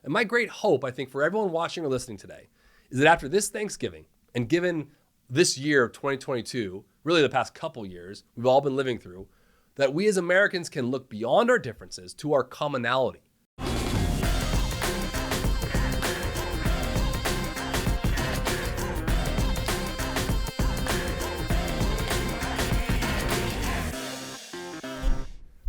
And my great hope, I think, for everyone watching or listening today is that after this Thanksgiving, and given this year of 2022, really the past couple years we've all been living through, that we as Americans can look beyond our differences to our commonality.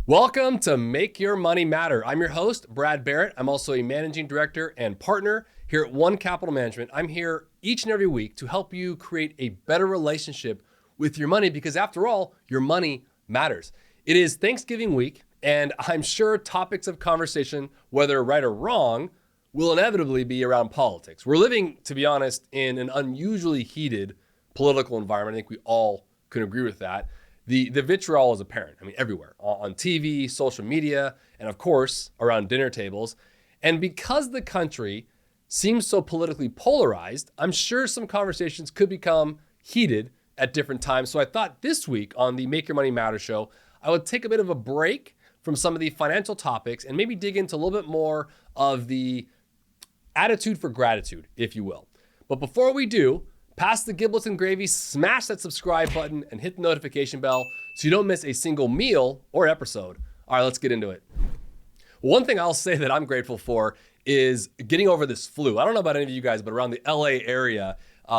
Welcome to Make Your Money Matter. I'm your host, Brad Barrett. I'm also a managing director and partner here at One Capital Management. I'm here each and every week to help you create a better relationship with your money because after all, your money matters. It is Thanksgiving week, and I'm sure topics of conversation, whether right or wrong, will inevitably be around politics. We're living, to be honest, in an unusually heated political environment. I think we all can agree with that. The vitriol is apparent, everywhere, on TV, social media, and of course, around dinner tables. And because the country seems so politically polarized, I'm sure some conversations could become heated at different times. So I thought this week on the Make Your Money Matter show, I would take a bit of a break from some of the financial topics and maybe dig into a little bit more of the attitude for gratitude, if you will. But before we do, pass the giblets and gravy, smash that subscribe button, and hit the notification bell so you don't miss a single meal or episode. All right, let's get into it. One thing I'll say that I'm grateful for is getting over this flu. I don't know about any of you guys, but around the LA area,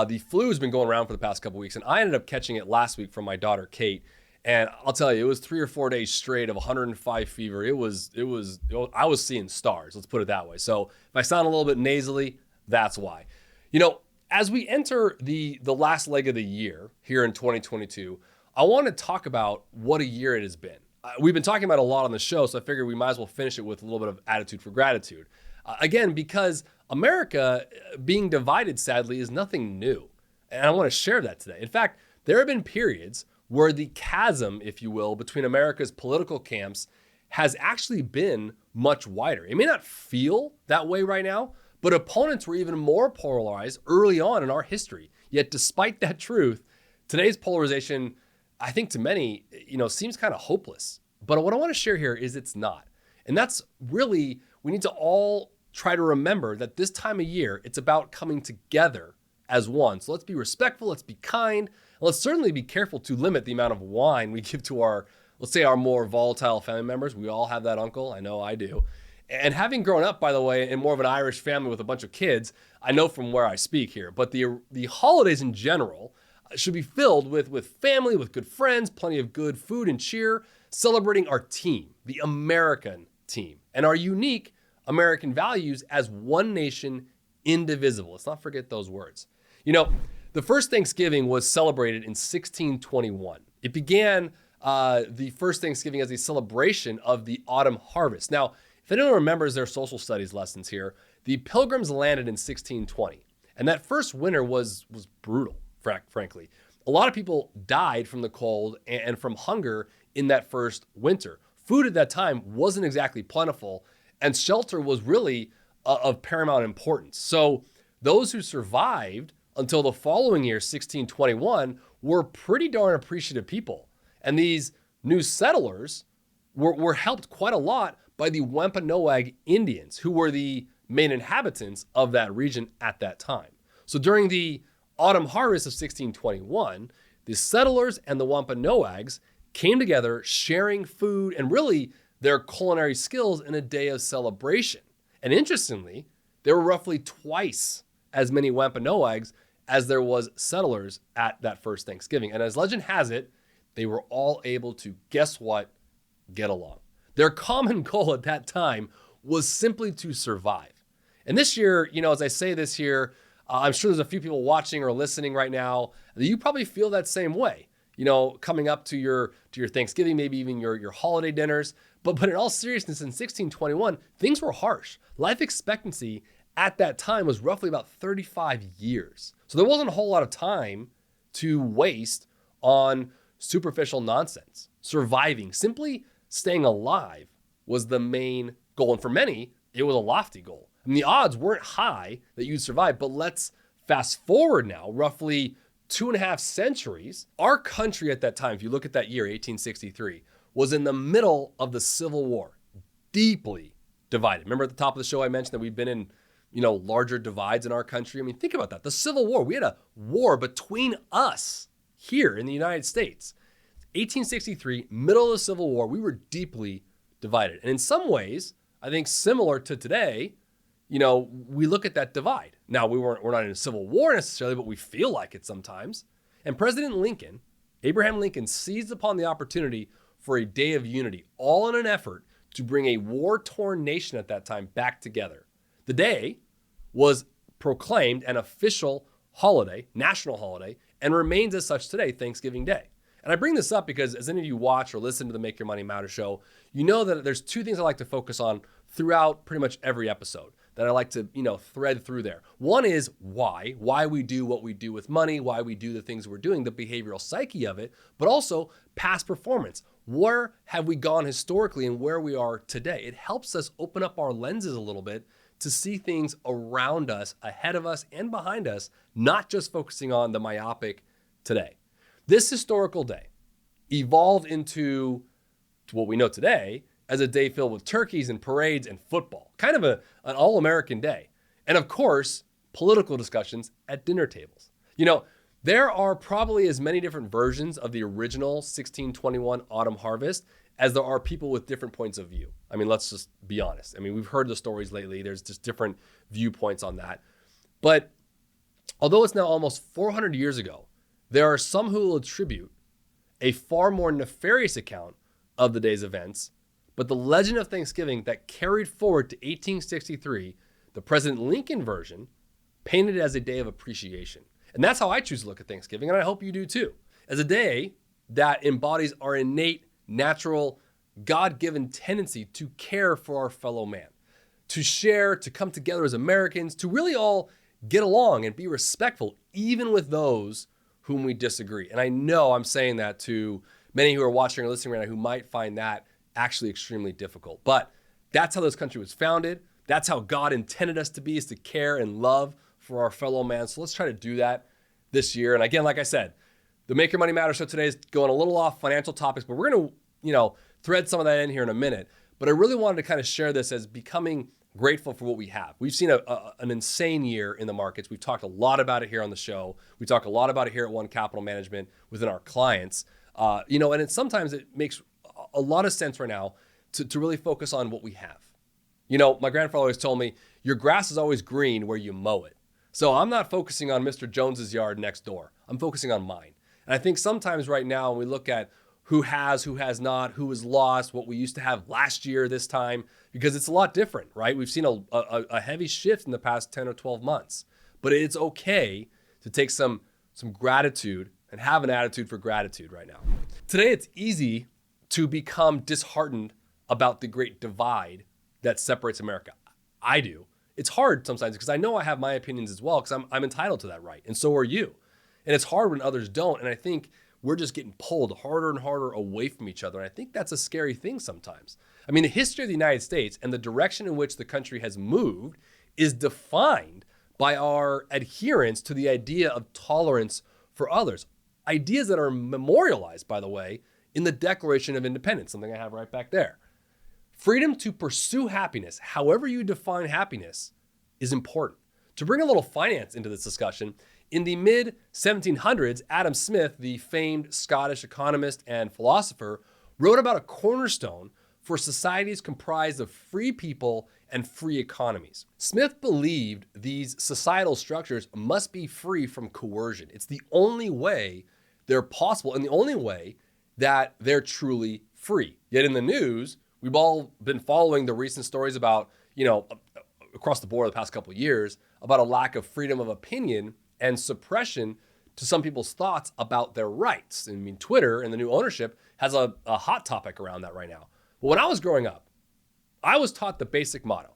the flu has been going around for the past couple weeks, and I ended up catching it last week from my daughter, Kate. And I'll tell you, it was 3 or 4 days straight of 105 fever. I was seeing stars, let's put it that way. So if I sound a little bit nasally, that's why. As we enter the last leg of the year here in 2022, I want to talk about what a year it has been. We've been talking about a lot on the show, so I figured we might as well finish it with a little bit of attitude for gratitude. Again, because America being divided, sadly, is nothing new. And I want to share that today. In fact, there have been periods where the chasm, if you will, between America's political camps has actually been much wider. It may not feel that way right now, but opponents were even more polarized early on in our history. Yet despite that truth, today's polarization, I think to many, seems kind of hopeless. But what I want to share here is it's not. And that's really, we need to all try to remember that this time of year, it's about coming together as one. So let's be respectful, let's be kind, and let's certainly be careful to limit the amount of wine we give to our, let's say, our more volatile family members. We all have that uncle. I know I do. And having grown up, by the way, in more of an Irish family with a bunch of kids, I know from where I speak here, but the holidays in general should be filled with family, with good friends, plenty of good food and cheer, celebrating our team, the American team, and our unique American values as one nation, indivisible. Let's not forget those words. The first Thanksgiving was celebrated in 1621. It began the first Thanksgiving as a celebration of the autumn harvest. Now, if anyone remembers their social studies lessons here, the Pilgrims landed in 1620, and that first winter was brutal, frankly. A lot of people died from the cold and from hunger in that first winter. Food at that time wasn't exactly plentiful, and shelter was really of paramount importance. So those who survived until the following year, 1621, were pretty darn appreciative people. And these new settlers were helped quite a lot by the Wampanoag Indians, who were the main inhabitants of that region at that time. So during the autumn harvest of 1621, the settlers and the Wampanoags came together sharing food and really their culinary skills in a day of celebration. And interestingly, there were roughly twice as many Wampanoags as there was settlers at that first Thanksgiving. And as legend has it, they were all able to, guess what, get along. Their common goal at that time was simply to survive. And this year, as I say this here, I'm sure there's a few people watching or listening right now that you probably feel that same way. Coming up to your Thanksgiving, maybe even your holiday dinners. But in all seriousness, in 1621, things were harsh. Life expectancy at that time was roughly about 35 years. So there wasn't a whole lot of time to waste on superficial nonsense. Surviving, simply staying alive was the main goal. And for many, it was a lofty goal. The odds weren't high that you'd survive, but let's fast forward now, roughly 2.5 centuries. Our country at that time, if you look at that year, 1863, was in the middle of the Civil War, deeply divided. Remember at the top of the show, I mentioned that we've been in, larger divides in our country. I mean, think about that. The Civil War, we had a war between us here in the United States. 1863, middle of the Civil War, we were deeply divided. And in some ways, I think similar to today, we look at that divide. Now, we're not in a civil war necessarily, but we feel like it sometimes. And President Lincoln, Abraham Lincoln, seized upon the opportunity for a day of unity, all in an effort to bring a war-torn nation at that time back together. The day was proclaimed an official holiday, national holiday, and remains as such today, Thanksgiving Day. And I bring this up because as any of you watch or listen to the Make Your Money Matter show, you know that there's two things I like to focus on throughout pretty much every episode that I like to, thread through there. One is why we do what we do with money, why we do the things we're doing, the behavioral psyche of it, but also past performance. Where have we gone historically and where we are today? It helps us open up our lenses a little bit to see things around us, ahead of us, and behind us, not just focusing on the myopic today. This historical day evolved into what we know today as a day filled with turkeys and parades and football, kind of an all-American day. And of course, political discussions at dinner tables. There are probably as many different versions of the original 1621 autumn harvest as there are people with different points of view. I mean, let's just be honest. I mean, we've heard the stories lately. There's just different viewpoints on that. But although it's now almost 400 years ago, there are some who will attribute a far more nefarious account of the day's events. But the legend of Thanksgiving that carried forward to 1863, the President Lincoln version, painted it as a day of appreciation. And that's how I choose to look at Thanksgiving, and I hope you do too, as a day that embodies our innate, natural, God-given tendency to care for our fellow man, to share, to come together as Americans, to really all get along and be respectful, even with those whom we disagree. And I know I'm saying that to many who are watching or listening right now who might find that actually extremely difficult. But that's how this country was founded. That's how God intended us to be, is to care and love for our fellow man. So let's try to do that this year. And again, like I said, the Make Your Money Matter show today is going a little off financial topics, but we're going to, thread some of that in here in a minute. But I really wanted to kind of share this as becoming grateful for what we have. We've seen an insane year in the markets. We've talked a lot about it here on the show. We talk a lot about it here at One Capital Management within our clients. And sometimes it makes a lot of sense right now to really focus on what we have. My grandfather always told me, your grass is always green where you mow it. So I'm not focusing on Mr. Jones's yard next door. I'm focusing on mine. And I think sometimes right now when we look at who has not, who was lost, what we used to have last year this time, because it's a lot different, right? We've seen a heavy shift in the past 10 or 12 months. But it's okay to take some gratitude and have an attitude for gratitude right now. Today, it's easy to become disheartened about the great divide that separates America. I do. It's hard sometimes because I know I have my opinions as well because I'm entitled to that right. And so are you. And it's hard when others don't. And I think we're just getting pulled harder and harder away from each other. And I think that's a scary thing sometimes. I mean, the history of the United States and the direction in which the country has moved is defined by our adherence to the idea of tolerance for others. Ideas that are memorialized, by the way, in the Declaration of Independence, something I have right back there. Freedom to pursue happiness, however you define happiness, is important. To bring a little finance into this discussion, in the mid-1700s, Adam Smith, the famed Scottish economist and philosopher, wrote about a cornerstone for societies comprised of free people and free economies. Smith believed these societal structures must be free from coercion. It's the only way they're possible and the only way that they're truly free. Yet in the news, we've all been following the recent stories about, across the board the past couple of years, about a lack of freedom of opinion and suppression to some people's thoughts about their rights. I mean, Twitter and the new ownership has a hot topic around that right now. But when I was growing up, I was taught the basic motto: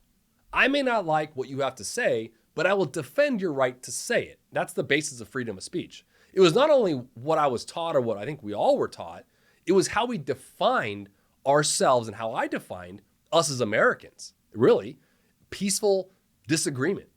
I may not like what you have to say, but I will defend your right to say it. That's the basis of freedom of speech. It was not only what I was taught or what I think we all were taught, it was how we defined ourselves and how I defined us as Americans. Really, peaceful disagreement.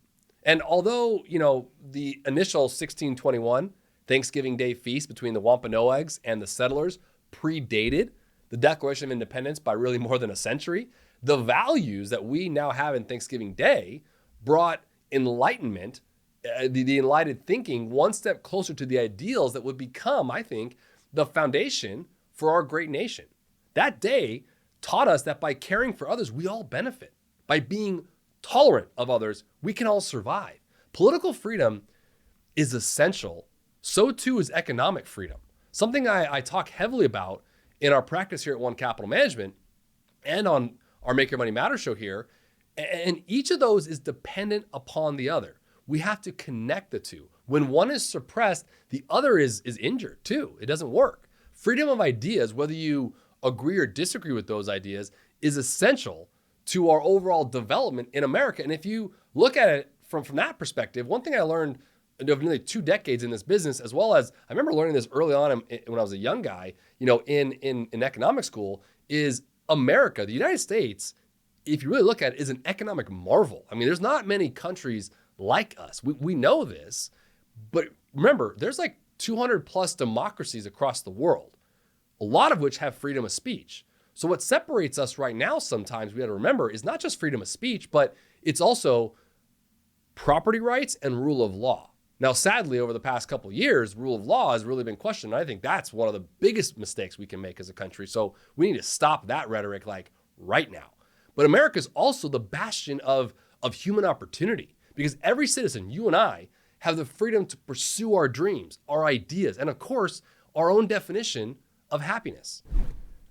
And although, the initial 1621 Thanksgiving Day feast between the Wampanoags and the settlers predated the Declaration of Independence by really more than a century, The values that we now have in Thanksgiving Day brought enlightenment, the enlightened thinking, one step closer to the ideals that would become, I think, the foundation for our great nation. That day taught us that by caring for others, we all benefit. By being tolerant of others, we can all survive. Political freedom is essential. So too is economic freedom. Something I talk heavily about in our practice here at One Capital Management and on our Make Your Money Matter show here. And each of those is dependent upon the other. We have to connect the two. When one is suppressed, the other is injured too. It doesn't work. Freedom of ideas, whether you agree or disagree with those ideas, is essential to our overall development in America. And if you look at it from that perspective, one thing I learned of nearly 2 decades in this business, as well as I remember learning this early on when I was a young guy, in economic school, is America, the United States, if you really look at it, is an economic marvel. I mean, there's not many countries like us. We know this, but remember, there's like 200 plus democracies across the world, a lot of which have freedom of speech. So what separates us right now, sometimes we got to remember, is not just freedom of speech, but it's also property rights and rule of law. Now, sadly, over the past couple of years, rule of law has really been questioned. And I think that's one of the biggest mistakes we can make as a country. So we need to stop that rhetoric like right now. But America is also the bastion of human opportunity, because every citizen, you and I, have the freedom to pursue our dreams, our ideas, and of course, our own definition of happiness.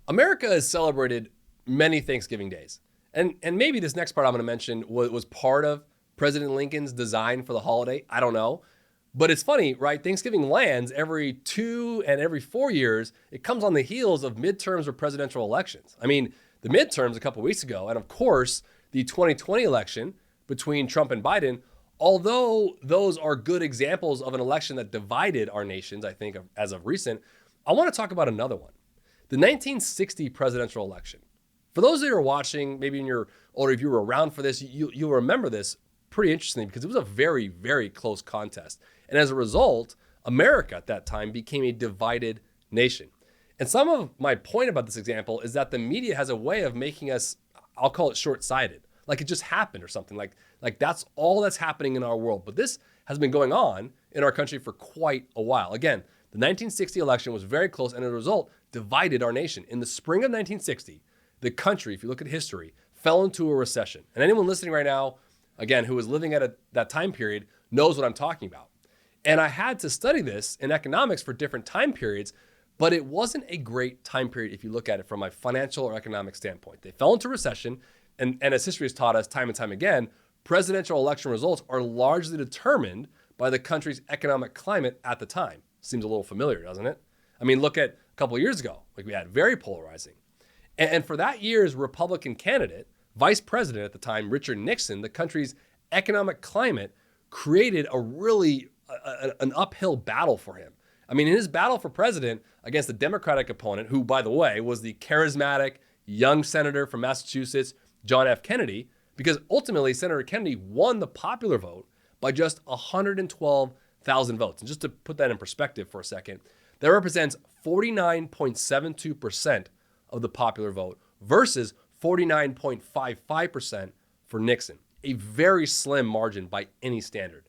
America has celebrated many Thanksgiving days. And maybe this next part I'm going to mention was part of President Lincoln's design for the holiday. I don't know. But it's funny, right? Thanksgiving lands every 2 and every 4 years. It comes on the heels of midterms or presidential elections. I mean, the midterms a couple of weeks ago, and of course, the 2020 election between Trump and Biden, although those are good examples of an election that divided our nations, I think, as of recent, I want to talk about another one. The 1960 presidential election. For those that are watching, maybe in your, or if you were around for this, you'll remember this pretty interestingly, because it was a very, very close contest. And as a result, America at that time became a divided nation. And some of my point about this example is that the media has a way of making us, I'll call it short-sighted, like it just happened or something, like that's all that's happening in our world. But this has been going on in our country for quite a while. Again, the 1960 election was very close, and as a result, divided our nation. In the spring of 1960, the country, if you look at history, fell into a recession. And anyone listening right now, again, who was living at that time period, knows what I'm talking about. And I had to study this in economics for different time periods, but it wasn't a great time period if you look at it from a financial or economic standpoint. They fell into recession, and as history has taught us time and time again, presidential election results are largely determined by the country's economic climate at the time. Seems a little familiar, doesn't it? I mean, look at a couple of years ago, like we had very polarizing. And for that year's Republican candidate, Vice President at the time, Richard Nixon, the country's economic climate created a really an uphill battle for him. I mean, in his battle for president against the Democratic opponent, who, by the way, was the charismatic young senator from Massachusetts, John F. Kennedy, because ultimately Senator Kennedy won the popular vote by just 112,000 votes. And just to put that in perspective for a second, that represents 49.72% of the popular vote versus 49.55% for Nixon, a very slim margin by any standard.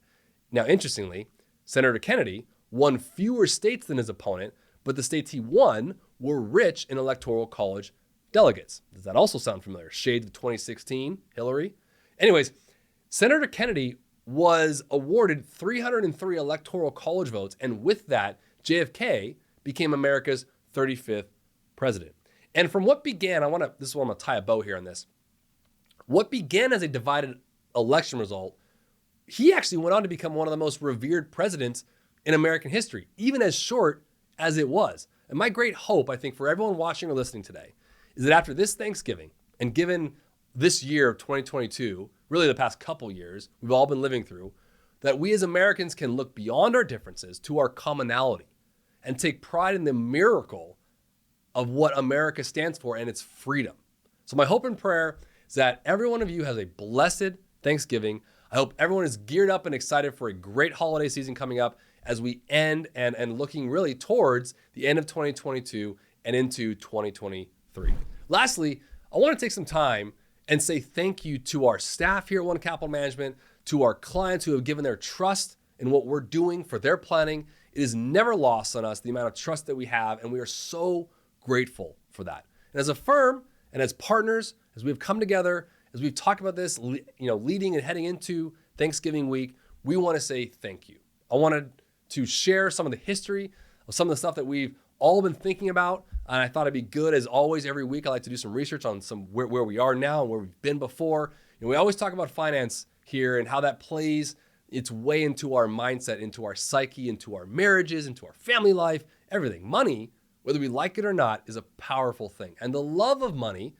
Now, interestingly, Senator Kennedy won fewer states than his opponent, but the states he won were rich in electoral college delegates. Does that also sound familiar? Shades of 2016, Hillary. Anyways, Senator Kennedy was awarded 303 electoral college votes, and with that, JFK became America's 35th president. And from what began, this is where I'm going to tie a bow here on this. What began as a divided election result, he actually went on to become one of the most revered presidents in American history, even as short as it was. And my great hope, I think, for everyone watching or listening today, is that after this Thanksgiving, and given this year of 2022, really the past couple years we've all been living through, that we as Americans can look beyond our differences to our commonality and take pride in the miracle of what America stands for and its freedom. So my hope and prayer is that every one of you has a blessed Thanksgiving. I hope everyone is geared up and excited for a great holiday season coming up as we end and looking really towards the end of 2022 and into 2023. Lastly, I want to take some time and say thank you to our staff here at One Capital Management, to our clients who have given their trust in what we're doing for their planning. It is never lost on us, the amount of trust that we have, and we are so grateful for that. And as a firm and as partners, as we've come together, as we've talked about this, leading and heading into Thanksgiving week, we want to say thank you. I wanted to share some of the history of some of the stuff that we've all been thinking about. And I thought it'd be good, as always, every week I like to do some research on where we are now and where we've been before. We always talk about finance here and how that plays its way into our mindset, into our psyche, into our marriages, into our family life, everything. Money, whether we like it or not, is a powerful thing. And the love of money,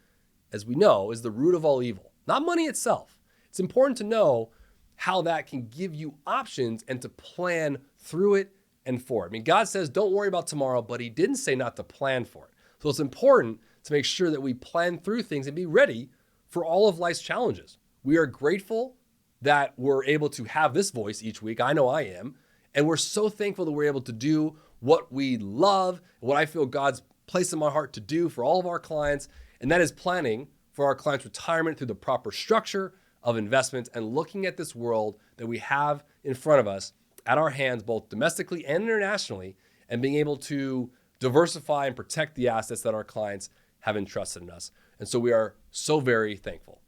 as we know, is the root of all evil, not money itself. It's important to know how that can give you options and to plan through it and for it. I mean, God says, don't worry about tomorrow, but he didn't say not to plan for it. So it's important to make sure that we plan through things and be ready for all of life's challenges. We are grateful that we're able to have this voice each week. I know I am. And we're so thankful that we're able to do what we love, what I feel God's placed in my heart to do for all of our clients. And that is planning for our clients' retirement through the proper structure of investments and looking at this world that we have in front of us at our hands, both domestically and internationally, and being able to diversify and protect the assets that our clients have entrusted in us. And so we are so very thankful.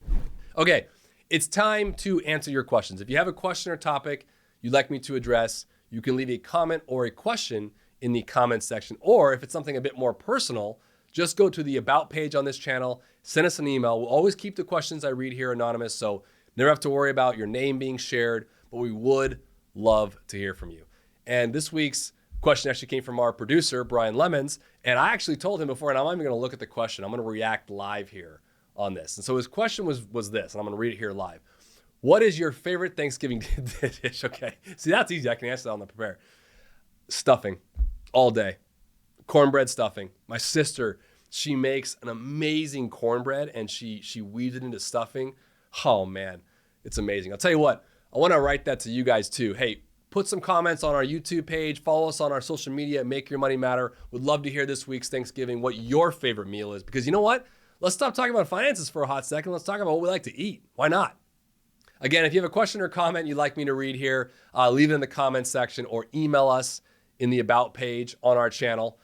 Okay, it's time to answer your questions. If you have a question or topic you'd like me to address, you can leave a comment or a question in the comments section. Or if it's something a bit more personal, just go to the About page on this channel, send us an email. We'll always keep the questions I read here anonymous, so never have to worry about your name being shared, but we would love to hear from you. And this week's question actually came from our producer, Brian Lemons, and I actually told him before, and I'm not even going to look at the question. I'm going to react live here on this. And so his question was this, and I'm going to read it here live. What is your favorite Thanksgiving dish? Okay, see, that's easy. I can answer that on the prepare. Stuffing, all day. Cornbread stuffing. My sister, she makes an amazing cornbread and she weaves it into stuffing. Oh man, it's amazing. I'll tell you what, I want to write that to you guys too. Hey, put some comments on our YouTube page, follow us on our social media, Make Your Money Matter. Would love to hear this week's Thanksgiving, what your favorite meal is, because you know what? Let's stop talking about finances for a hot second. Let's talk about what we like to eat. Why not? Again, if you have a question or comment you'd like me to read here, leave it in the comments section or email us in the About page on our channel.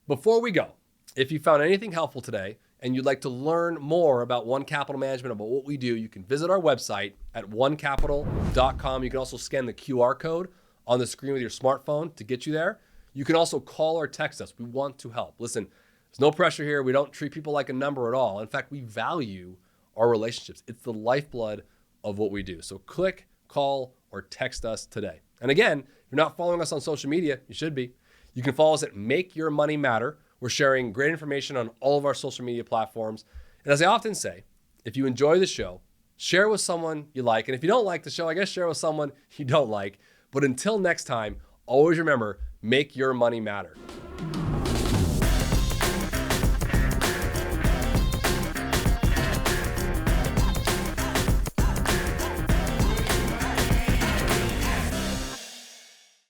Before we go, if you found anything helpful today and you'd like to learn more about One Capital Management, about what we do, you can visit our website at onecapital.com. You can also scan the QR code on the screen with your smartphone to get you there. You can also call or text us. We want to help. Listen, there's no pressure here. We don't treat people like a number at all. In fact, we value our relationships. It's the lifeblood of what we do. So click, call, or text us today. And again, if you're not following us on social media, you should be. You can follow us at Make Your Money Matter. We're sharing great information on all of our social media platforms. And as I often say, if you enjoy the show, share it with someone you like. And if you don't like the show, I guess share it with someone you don't like. But until next time, always remember, make your money matter.